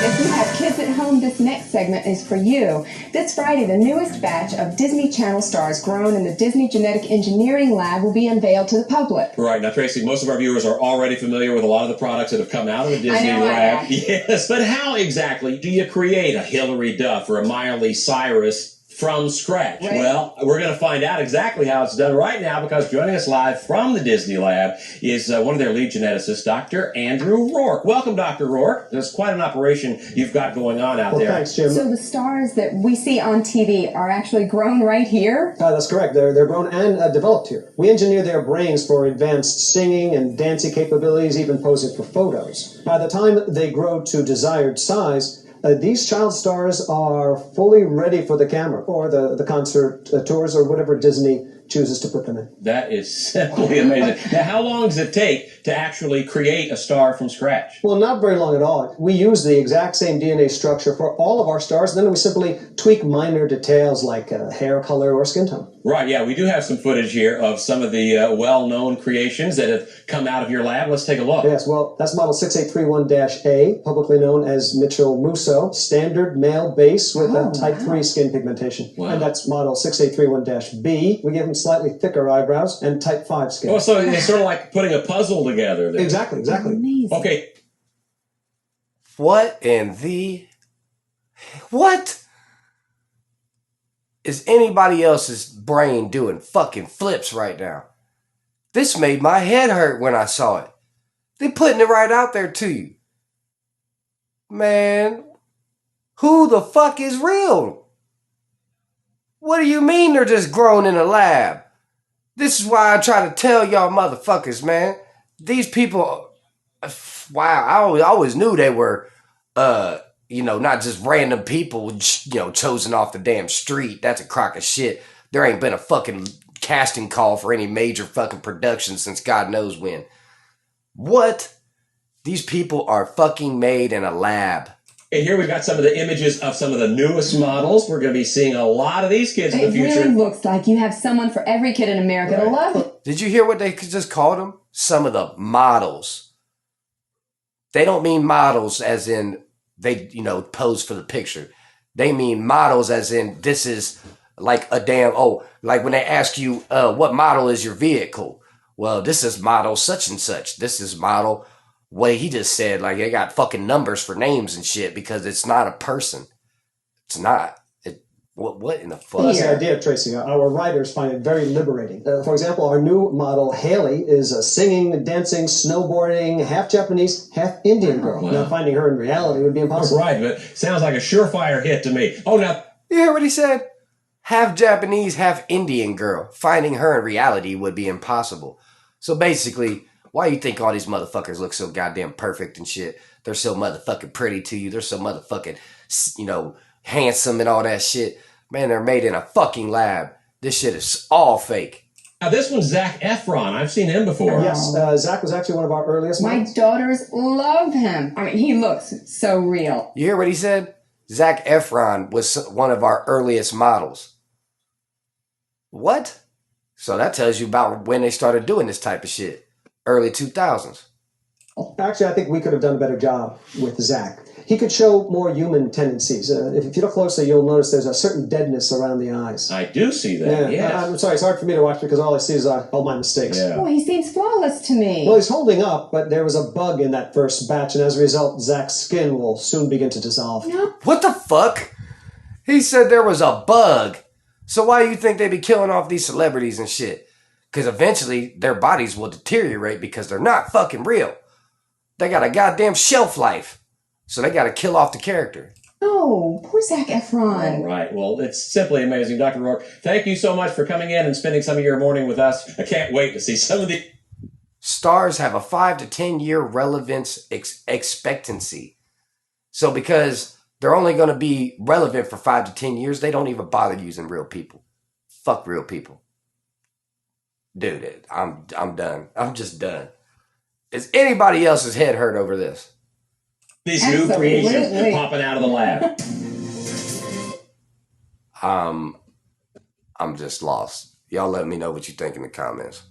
If you have kids at home, this next segment is for you. This Friday, the newest batch of Disney Channel stars grown in the Disney Genetic Engineering Lab will be unveiled to the public. Right. Now, Tracy, most of our viewers are already familiar with a lot of the products that have come out of the Disney Lab. Yes, but how exactly do you create a Hilary Duff or a Miley Cyrus from scratch? Right. Well, we're going to find out exactly how it's done right now, because joining us live from the Disney Lab is one of their lead geneticists, Dr. Andrew Rourke. Welcome, Dr. Rourke. There's quite an operation you've got going on out there. Thanks, Jim. So the stars that we see on TV are actually grown right here? That's correct. They're grown and developed here. We engineer their brains for advanced singing and dancing capabilities, even posing for photos. By the time they grow to desired size, these child stars are fully ready for the camera or the concert tours or whatever Disney chooses to put them in. That is simply amazing. Now, how long does it take to actually create a star from scratch? Well, not very long at all. We use the exact same DNA structure for all of our stars, and then we simply tweak minor details like hair color or skin tone. Right, yeah, we do have some footage here of some of the well-known creations that have come out of your lab. Let's take a look. Yes, well, that's model 6831-A, publicly known as Mitchell Musso, standard male base with type 3 skin pigmentation. Wow. And that's model 6831-B. We give him slightly thicker eyebrows and type 5 skin. Oh, so it's sort of like putting a puzzle together there. Exactly. Amazing. Okay. What in the... What? Is anybody else's brain doing fucking flips right now? This made my head hurt when I saw it. They're putting it right out there to you. Man, who the fuck is real? What do you mean they're just grown in a lab? This is why I try to tell y'all motherfuckers, man. These people, wow, I always knew they were, not just random people, chosen off the damn street. That's a crock of shit. There ain't been a fucking casting call for any major fucking production since God knows when. What? These people are fucking made in a lab. And here we've got some of the images of some of the newest models. We're going to be seeing a lot of these kids in the future. It really looks like you have someone for every kid in America to love it. Did you hear what they just called them? Some of the models. They don't mean models as in they, pose for the picture. They mean models as in this is like a damn, like when they ask you, what model is your vehicle? Well, this is model such and such. This is model, what he just said, like they got fucking numbers for names and shit because it's not a person. It's not. What in the fuck? Well, that's the idea, Tracy. Our writers find it very liberating. For example, our new model, Haley, is a singing, dancing, snowboarding, half Japanese, half Indian girl. Wow. Now, finding her in reality would be impossible. Right, but sounds like a surefire hit to me. Oh, now... You hear what he said? Half Japanese, half Indian girl. Finding her in reality would be impossible. So basically, why you think all these motherfuckers look so goddamn perfect and shit? They're so motherfucking pretty to you. They're so motherfucking, handsome and all that shit. Man, they're made in a fucking lab. This shit is all fake. Now, this one's Zac Efron. I've seen him before. Yes, Zac was actually one of our earliest models. My daughters love him. I mean, he looks so real. You hear what he said? Zac Efron was one of our earliest models. What? So that tells you about when they started doing this type of shit. Early 2000s. Actually, I think we could have done a better job with Zac. He could show more human tendencies. If you look closely, you'll notice there's a certain deadness around the eyes. I do see that, yes. I'm sorry, it's hard for me to watch because all I see is all my mistakes. Yeah. Oh, he seems flawless to me. Well, he's holding up, but there was a bug in that first batch, and as a result, Zac's skin will soon begin to dissolve. No. What the fuck? He said there was a bug. So why do you think they be killing off these celebrities and shit? Because eventually their bodies will deteriorate because they're not fucking real. They got a goddamn shelf life. So they got to kill off the character. Oh, poor Zac Efron. All right. Well, it's simply amazing. Dr. Rourke, thank you so much for coming in and spending some of your morning with us. I can't wait to see some of the... Stars have a 5 to 10 year relevance expectancy. So because they're only going to be relevant for 5 to 10 years, they don't even bother using real people. Fuck real people. Dude, I'm done. I'm just done. Is anybody else's head hurt over this? These new creations popping out of the lab. I'm just lost. Y'all let me know what you think in the comments.